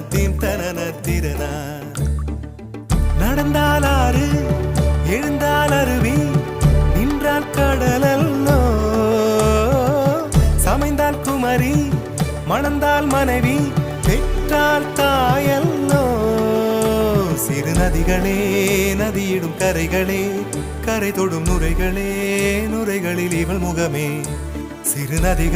Theme தனன திறனா. நடந்தால் ஆறு எழுந்தால் அருவி நின்றால் கடலல்லோ, சமைந்தால் குமரி மணந்தால் மனைவி பெற்றால் தாயல்லோ. சிறு நதிகளே நதியிடும் கரைகளே கரை தொடும் நுரைகளே நுரைகளில் இவள் முகமே. சிறு நதிகள்